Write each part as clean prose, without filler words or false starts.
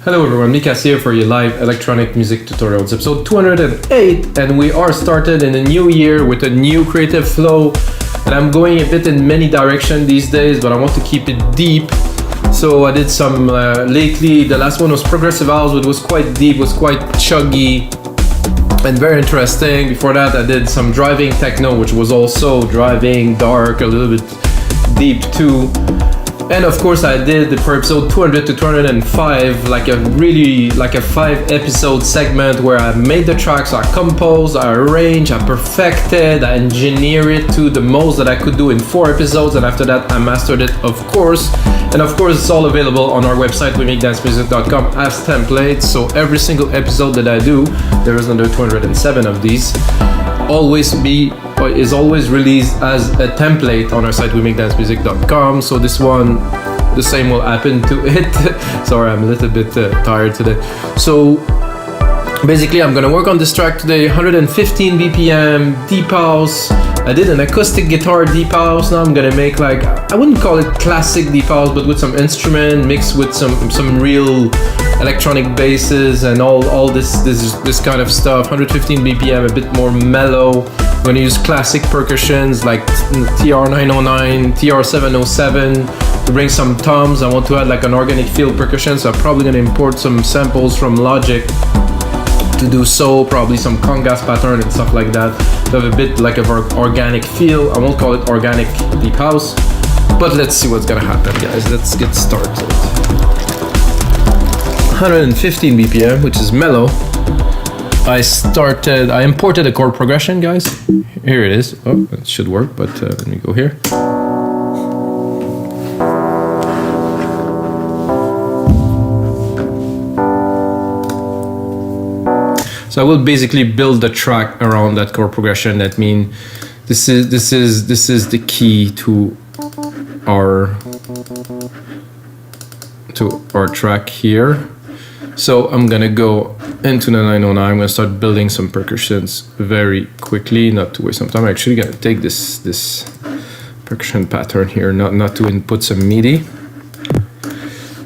Hello everyone, Mikas here for your live electronic music tutorials, episode 208, and we are started in a new year with a new creative flow, and I'm going a bit in many directions these days, but I want to keep it deep. So I did some lately. The last one was progressive house, which was quite deep, was quite chuggy and very interesting. Before that I did some driving techno, which was also driving, dark, a little bit deep too. And of course I did for episode 200 to 205 like a 5-episode segment where I made the tracks, I composed, I arranged, I perfected, I engineered it to the most that I could do in 4 episodes, and after that I mastered it, of course. And of course it's all available on our website wemakedancemusic.com as templates, so every single episode that I do, there is another 207 of these, is always released as a template on our site wemakedancemusic.com. So this one, the same will happen to it. Sorry, I'm a little bit tired today. So basically I'm gonna work on this track today. 115 BPM deep house. I did an acoustic guitar deep house. Now I'm gonna make, like, I wouldn't call it classic deep house, but with some instrument mixed with some real electronic basses and all this kind of stuff. 115 BPM, a bit more mellow. I'm gonna use classic percussions like TR-909, TR-707 to bring some toms. I want to add like an organic field percussion, so I'm probably gonna import some samples from Logic to do so, probably some congas pattern and stuff like that, to have a bit like of organic feel. I won't call it organic deep house, but let's see what's gonna happen, guys. Let's get started. 115 BPM, which is mellow. I imported a chord progression, guys. Here it is. Oh, it should work, but let me go here. So I will basically build the track around that chord progression. That means this is the key to our track here. So I'm gonna go into the 909. I'm gonna start building some percussions very quickly, not to waste some time. I'm actually gonna take this percussion pattern here, not to input some MIDI,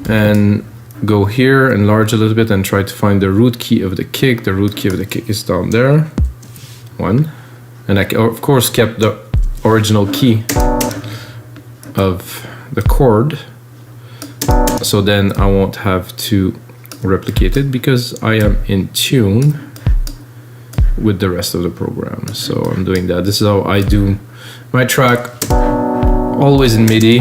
and go here, enlarge a little bit, and try to find the root key of the kick. The root key of the kick is down there. 1, and I of course kept the original key of the chord, so then I won't have to replicate it because I am in tune with the rest of the program. So I'm doing that. This is how I do my track, always in MIDI.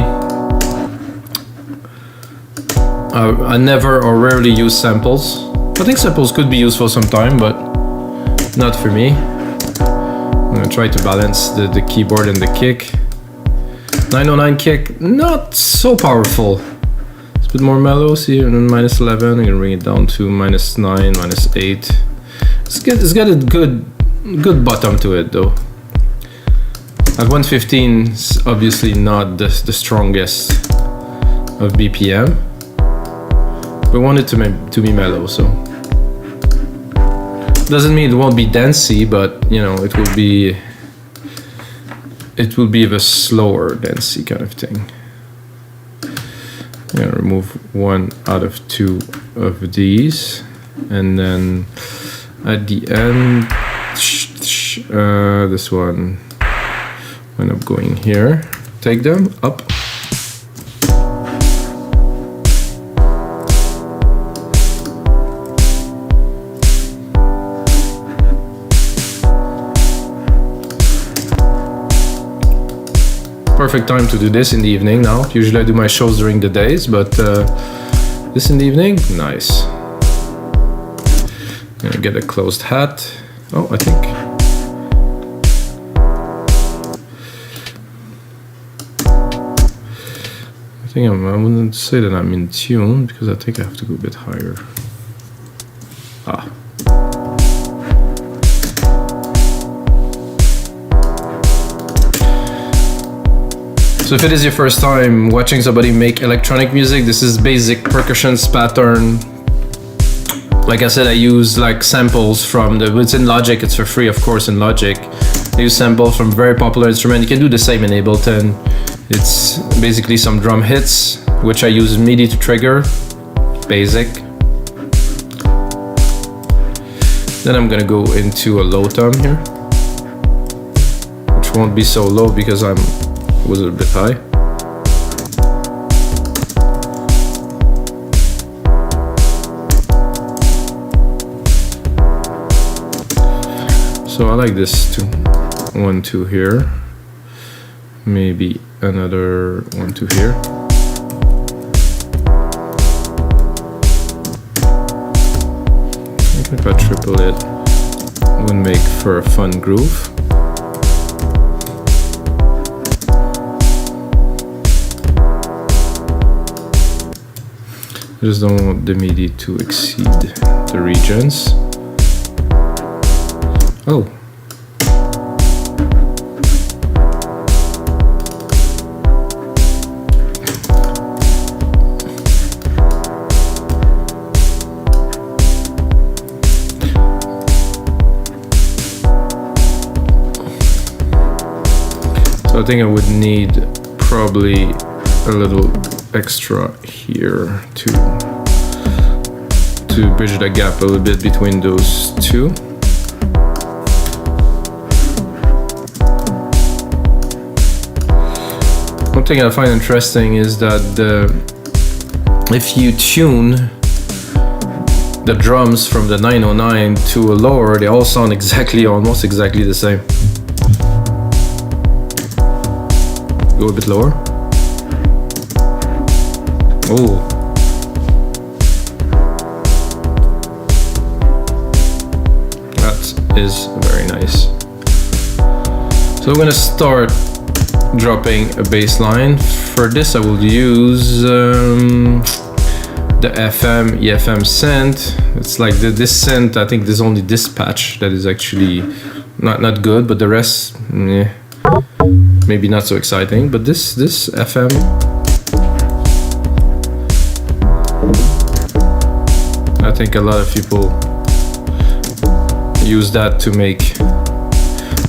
I never or rarely use samples. I think samples could be useful sometime, but not for me. I'm gonna try to balance the keyboard and the kick. 909 kick, not so powerful. It's a bit more mellow. See, and then -11. I'm gonna bring it down to -9, -8. It's got a good bottom to it though. At 115, it's obviously not the strongest of BPM. We want it to be mellow, so doesn't mean it won't be dancey, but you know, it will be of a slower dancey kind of thing. I'm gonna remove 1 out of 2 of these, and then at the end, this one end up going here. Take them up. Perfect time to do this in the evening now. Usually I do my shows during the days, but this in the evening, nice. I'm gonna get a closed hat. Oh, I wouldn't say that I'm in tune, because I think I have to go a bit higher. So if it is your first time watching somebody make electronic music, this is basic percussions pattern. Like I said, I use like samples from it's in Logic, it's for free, of course, in Logic. I use samples from very popular instruments. You can do the same in Ableton. It's basically some drum hits, which I use MIDI to trigger, basic. Then I'm gonna go into a low tom here, which won't be so low because was a bit high. So I like this too. 1, 2 here. Maybe another 1, 2 here. If I triple it, would make for a fun groove. I just don't want the MIDI to exceed the regions. Oh. So I think I would need probably a little extra here to bridge the gap a little bit between those two. One thing I find interesting is that if you tune the drums from the 909 to a lower, they all sound almost exactly the same. Go a bit lower. Oh. That is very nice. So I'm gonna start dropping a bass line. For this I will use the FM EFM synth. It's like this synth, I think there's only this patch that is actually not good, but the rest maybe not so exciting. But this FM, I think a lot of people use that to make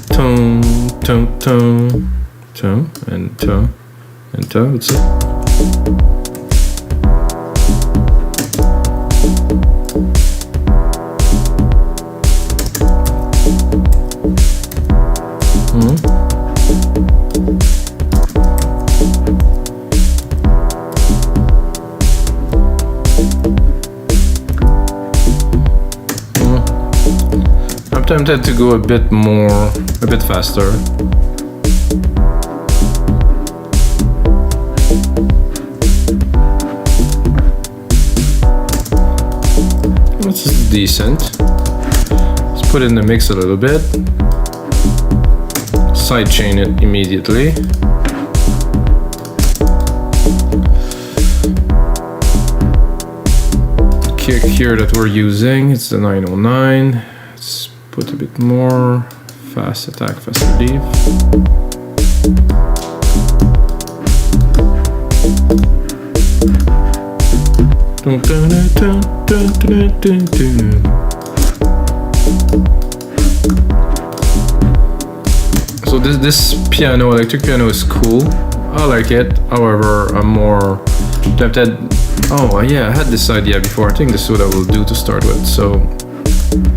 tone, tone, tone, tone, and tone, and tone. That's it. I'm tempted to go a bit faster. This is decent. Let's put it in the mix a little bit. Sidechain it immediately. The kick here that we're using, it's the 909. Let's put a bit more. Fast attack, fast relief. So this piano, electric piano, is cool. I like it. However, I'm more tempted. Oh yeah, I had this idea before. I think this is what I will do to start with. So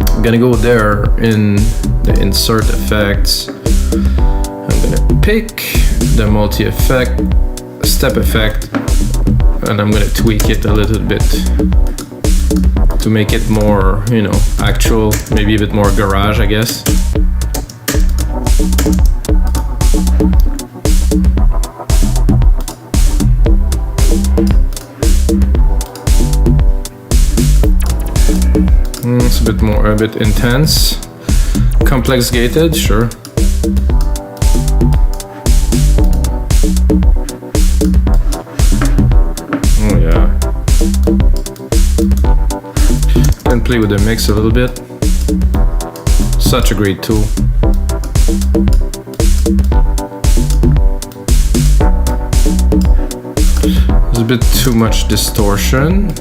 I'm gonna go there in the insert effects. I'm gonna pick the multi-effect, step effect, and I'm gonna tweak it a little bit to make it more, actual, maybe a bit more garage, I guess. It's a bit intense. Complex gated, sure. Oh yeah. Can play with the mix a little bit. Such a great tool. There's a bit too much distortion.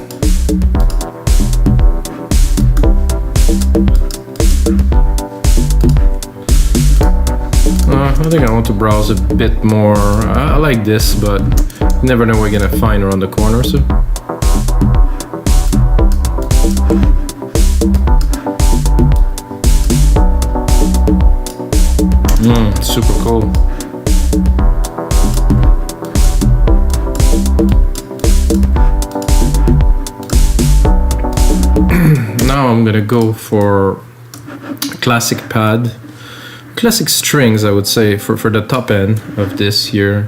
I think I want to browse a bit more. I like this, but you never know what you're gonna find around the corner. So gonna go for classic pad, classic strings, I would say, for the top end of this here.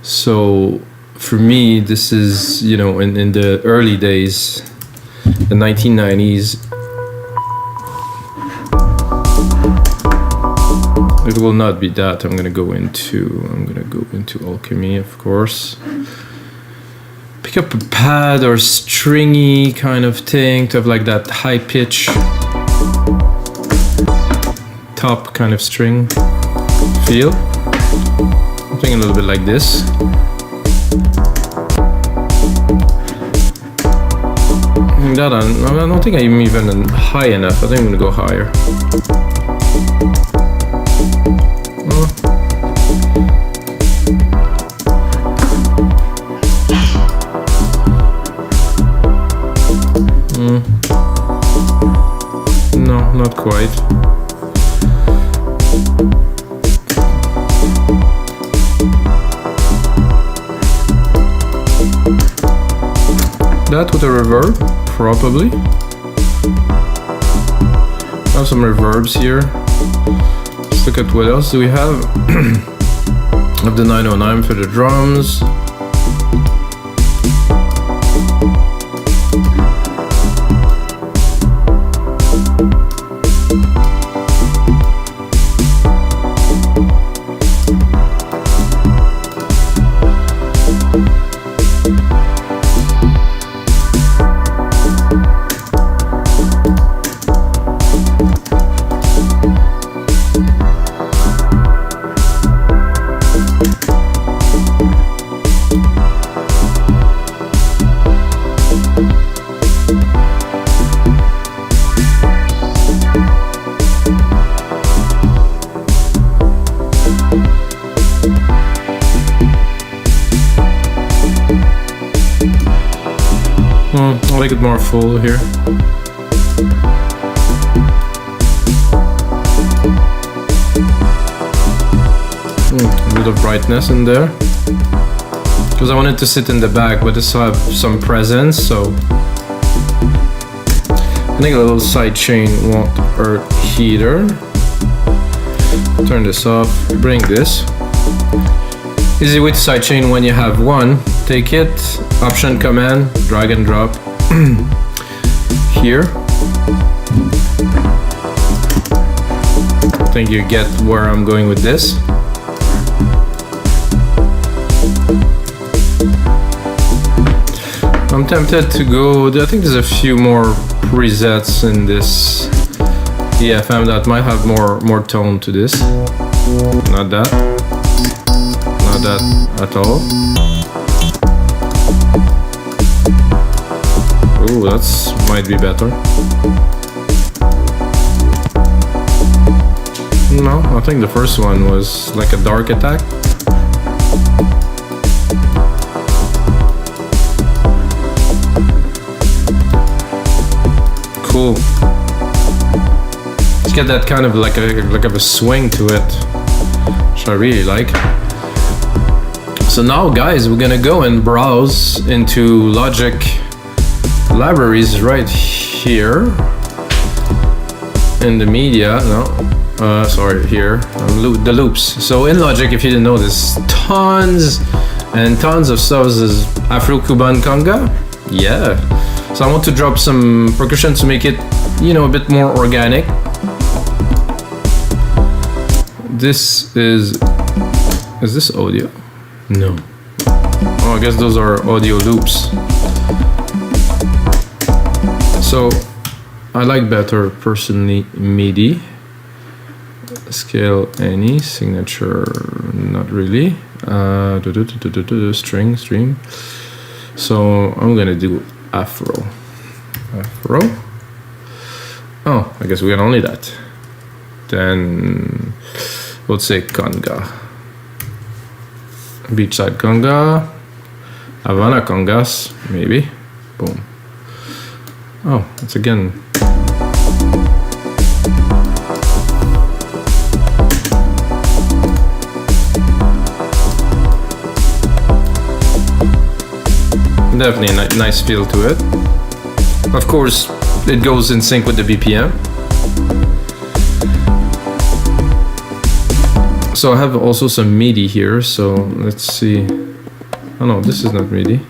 So for me, this is, you know, in the early days, the 1990s. It will not be that. I'm gonna go into alchemy, of course. Pick up a pad or stringy kind of thing to have like that high pitch top kind of string feel. Something a little bit like this. I don't think I'm even high enough. I think I'm gonna go higher. No, not quite. That with a reverb, probably. I have some reverbs here. Let's look at what else do we have. I have the 909 for the drums. I'll make it more full here. A bit of brightness in there. Because I wanted to sit in the back, but this have some presence, so I think a little side chain won't hurt either. Turn this off, bring this. Easy way to sidechain when you have one. Take it, Option Command, drag and drop here. I think you get where I'm going with this. I'm tempted to go, I think there's a few more presets in this EFM that might have more tone to this. Not that. Not that at all. Oh, that's might be better. No, I think the first one was like a dark attack. Cool. Let's get that kind of like a swing to it, which I really like. So now, guys, we're gonna go and browse into Logic libraries right here in the media. No, sorry, here the loops. So in Logic, if you didn't know this, tons and tons of stuff is Afro-Cuban conga. Yeah. So I want to drop some percussion to make it, you know, a bit more organic. This is this audio? No. Oh, I guess those are audio loops. So I like better personally MIDI. Scale any, signature not really. String, stream. So I'm gonna do Afro. Oh, I guess we got only that. Then we'll say conga. Beachside conga. Havana congas, maybe. Boom. Oh, it's again. Definitely a nice feel to it. Of course, it goes in sync with the BPM. So I have also some MIDI here, so let's see. Oh no, this is not MIDI.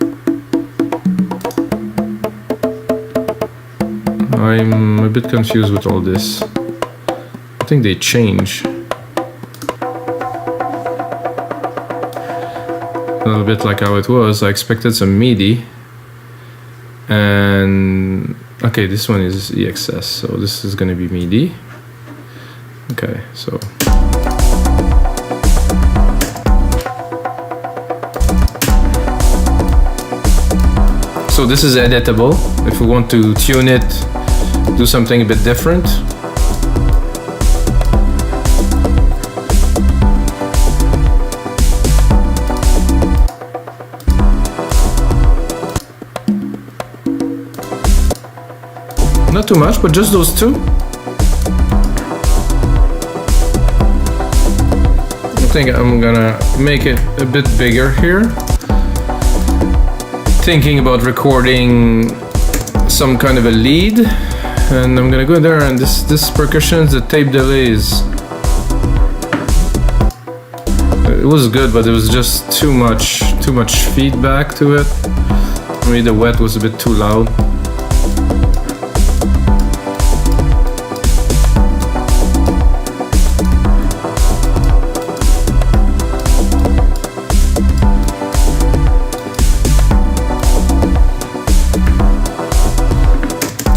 I'm a bit confused with all this. I think they change. A little bit like how it was. I expected some MIDI. And okay, this one is EXS, so this is gonna be MIDI. Okay, so this is editable if we want to tune it, do something a bit different. Not too much, but just those two. I think I'm gonna make it a bit bigger here. Thinking about recording some kind of a lead, and I'm gonna go there, and this percussions, the tape delays, it was good, but it was just too much feedback to it. Maybe the wet was a bit too loud.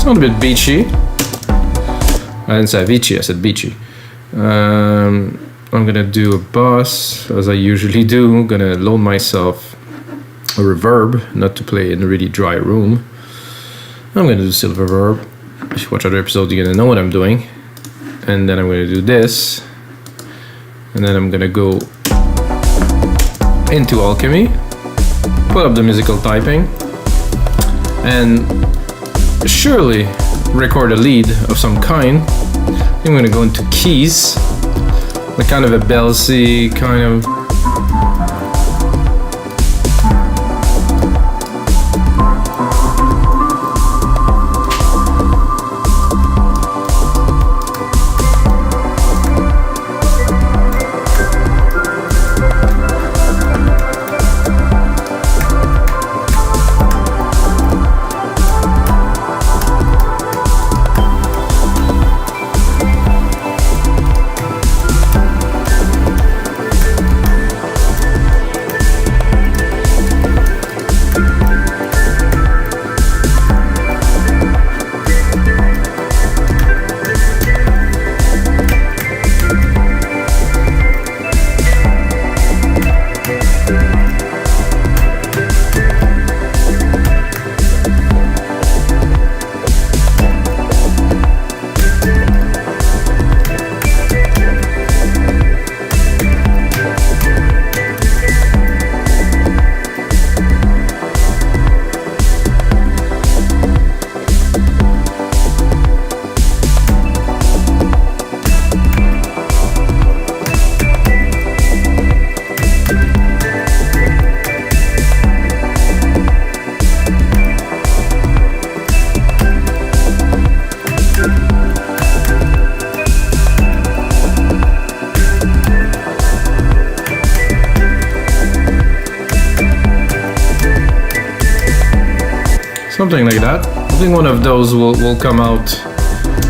Sound a bit beachy. I didn't say Avicii, I said beachy. I'm gonna do a bass, as I usually do. I'm gonna loan myself a reverb, not to play in a really dry room. I'm gonna do silver reverb. If you watch other episodes, you're gonna know what I'm doing. And then I'm gonna do this. And then I'm gonna go into Alchemy, put up the musical typing, and surely record a lead of some kind. I'm gonna go into keys, like kind of a belsy kind of. Something like that. I think one of those will come out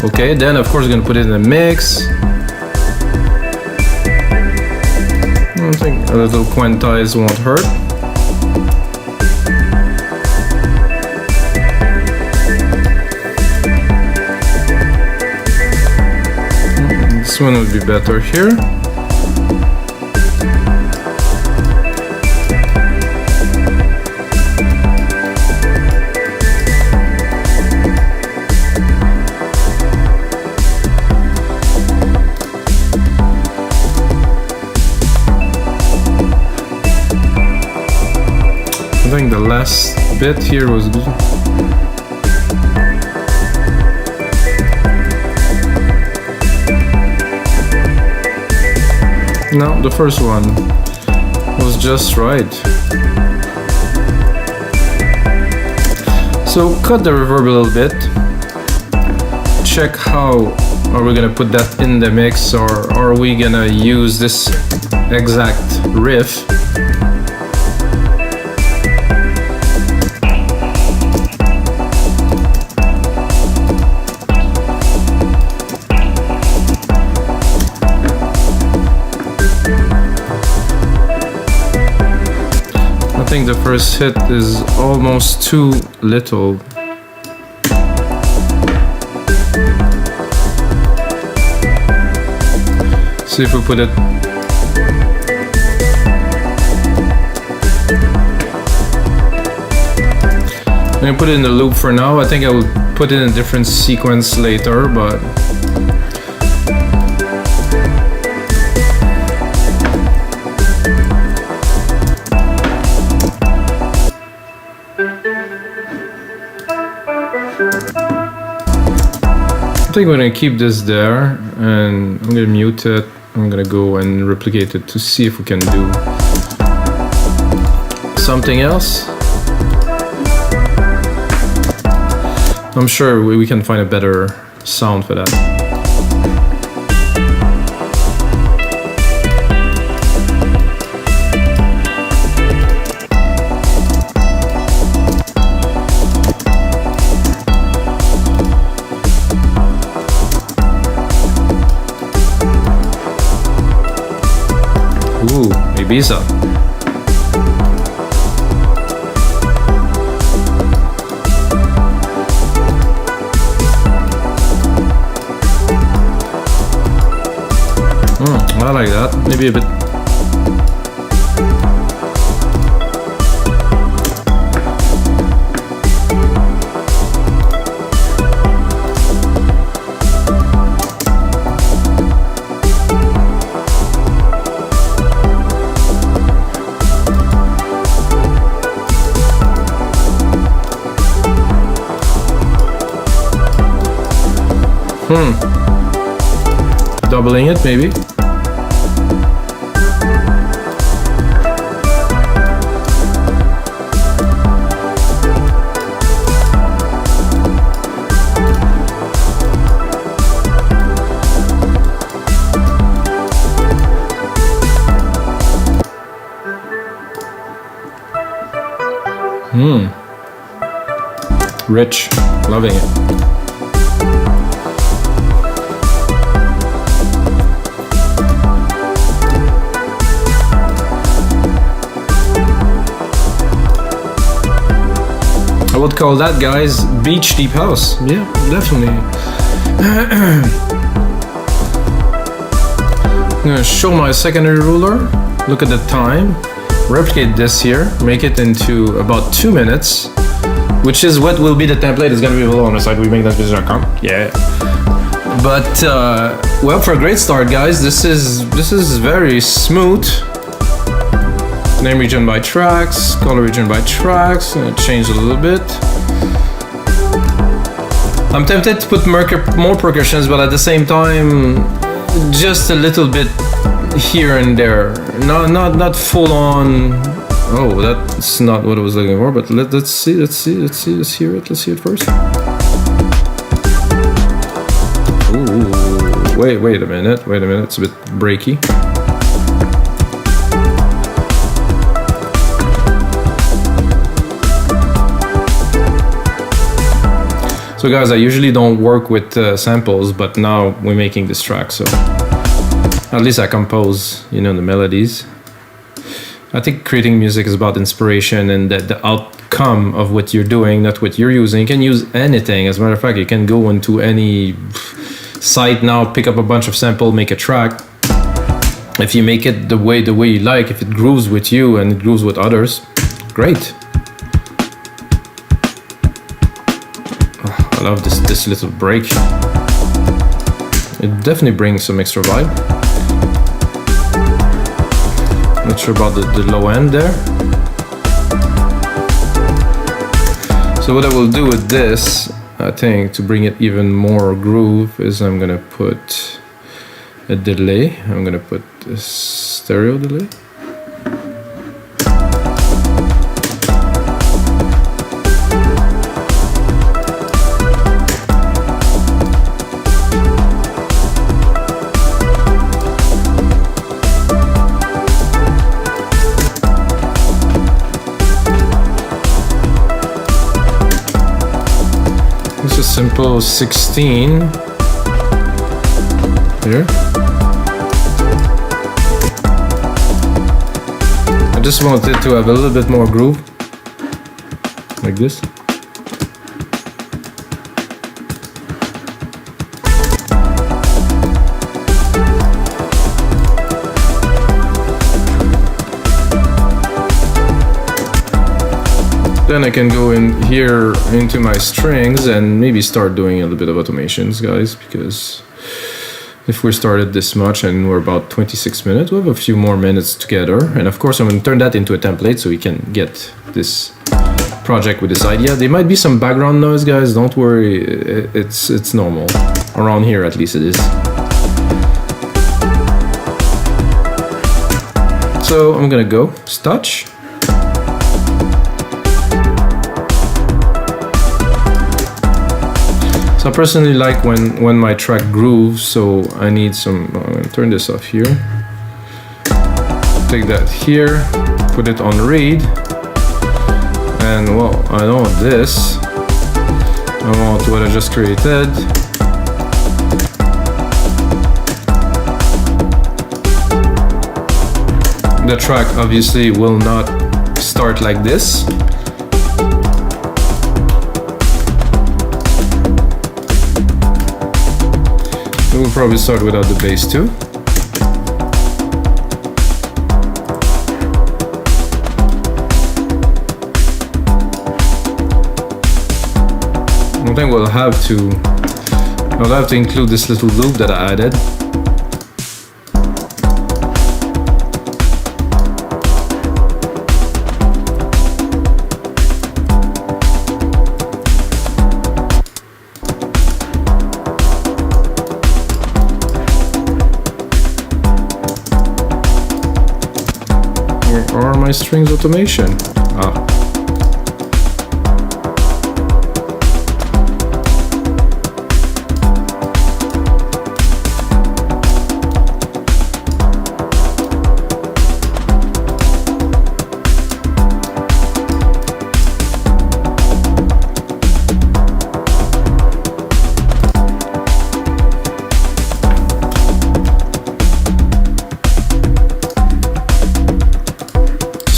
okay. Then of course we're gonna put it in a mix. I think a little quantize won't hurt. This one would be better here. I think the last bit here was good. No, the first one was just right. So cut the reverb a little bit. check how are we gonna put that in the mix, or are we gonna use this exact riff. I think the first hit is almost too little. See if we put it. I'm gonna put it in the loop for now. I think I will put it in a different sequence later, but I think we're gonna keep this there, and I'm gonna mute it. I'm gonna go and replicate it to see if we can do something else. I'm sure we can find a better sound for that. Ooh, Ibiza. I like that. Maybe a bit. Doubling it, maybe. Rich, loving it. I would call that, guys, beach deep house. Yeah, definitely. I'm gonna show my secondary ruler. Look at the time. Replicate this here. Make it into about 2 minutes, which is what will be the template. It's gonna be available on the site wemake-music.com. Yeah. But well, for a great start, guys, this is very smooth. Name region by tracks, color region by tracks. Change a little bit. I'm tempted to put more percussions, but at the same time, just a little bit here and there. Not full on. Oh, that's not what I was looking for. But let's see. Let's hear it. Let's hear it first. Ooh, wait a minute. It's a bit breaky. So guys, I usually don't work with samples, but now we're making this track, so at least I compose, the melodies. I think creating music is about inspiration and the outcome of what you're doing, not what you're using. You can use anything. As a matter of fact, you can go into any site now, pick up a bunch of samples, make a track. If you make it the way you like, if it grooves with you and it grooves with others, great. I love this little break. It definitely brings some extra vibe. Not sure about the low end there. So what I will do with this, I think, to bring it even more groove, is I'm gonna put a delay. I'm gonna put a stereo delay. simple 16 here. I just wanted to have a little bit more groove, like this. Then I can go in here into my strings and maybe start doing a little bit of automations, guys, because if we started this much and we're about 26 minutes, we have a few more minutes together. And of course, I'm going to turn that into a template so we can get this project with this idea. There might be some background noise, guys. Don't worry, it's normal. Around here, at least it is. So I'm going to go touch. So I personally like when my track grooves, so I need some, I'm gonna turn this off here. Take that here, put it on read. And well, I don't want this. I want what I just created. The track obviously will not start like this. We'll probably start without the bass too. I think I'll have to include this little loop that I added. Where are my strings automation? Ah.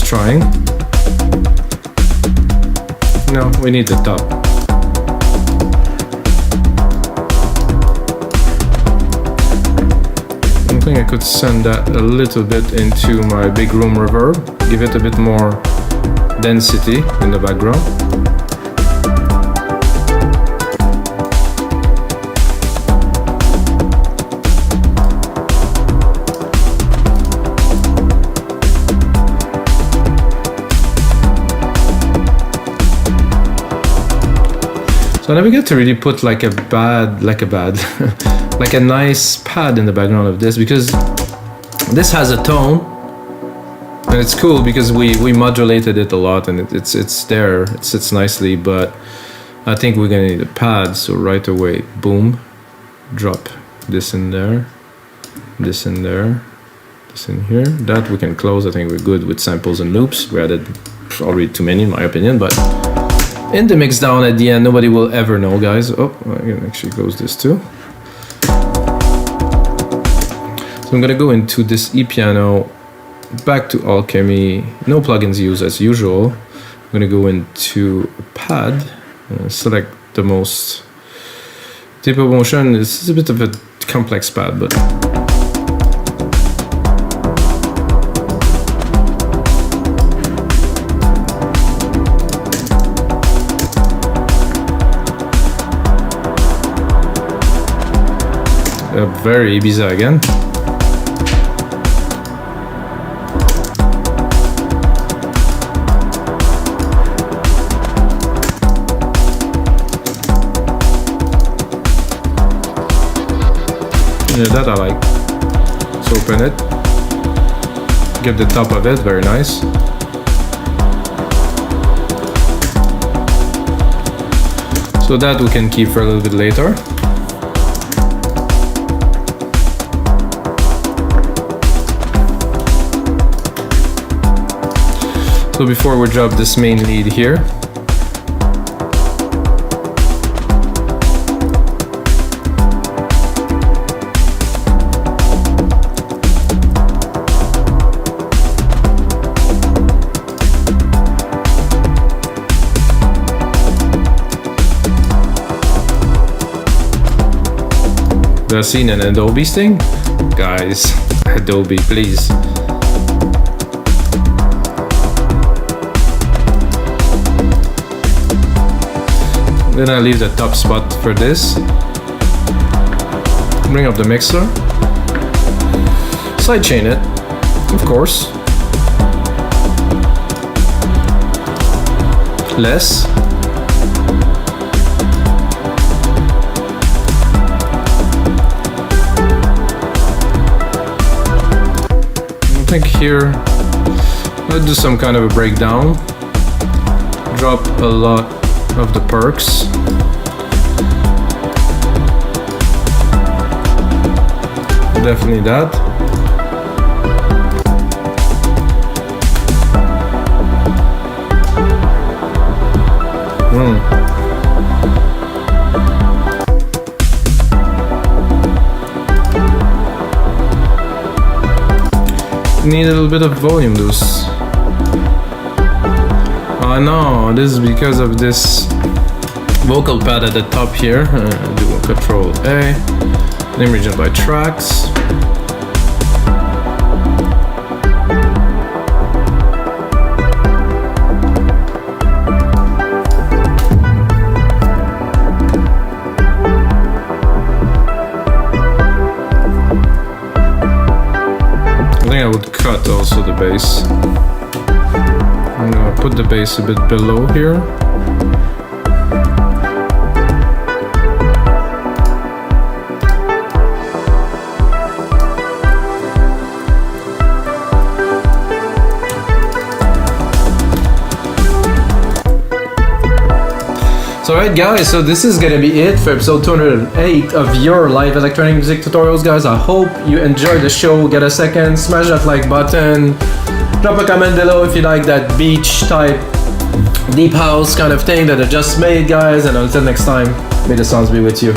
Trying. No, we need the top. I think I could send that a little bit into my big room reverb, give it a bit more density in the background. So I never get to really put like a nice pad in the background of this, because this has a tone and it's cool because we modulated it a lot and it's there, it sits nicely, but I think we're gonna need a pad. So right away, boom, drop this in there, this in there, this in here. That we can close. I think we're good with samples and loops. We added already too many in my opinion, but in the mix down at the end, nobody will ever know, guys. Oh, I can actually close this too. So I'm gonna go into this E-piano, back to Alchemy, no plugins used as usual. I'm gonna go into a pad, select the most type of motion. This is a bit of a complex pad, but very Ibiza again. Yeah, that I like. Let's open it. Get the top of it, very nice. So that we can keep for a little bit later. So before we drop this main lead here, bassline and Adobe thing? Guys, Adobe, please. Then I leave the top spot for this. Bring up the mixer. Sidechain it, of course. Less. I think here I'll do some kind of a breakdown. Drop a lot of the perks. Definitely that. Need a little bit of volume loose. Oh no, this is because of this vocal pad at the top here. Do a Control A. Name region by tracks. I think I would cut also the bass. I'm gonna put the bass a bit below here. So alright guys, so this is gonna be it for episode 208 of your live electronic music tutorials, guys. I hope you enjoyed the show. Get a second, smash that like button, drop a comment below if you like that beach type deep house kind of thing that I just made, guys, and until next time, may the sounds be with you.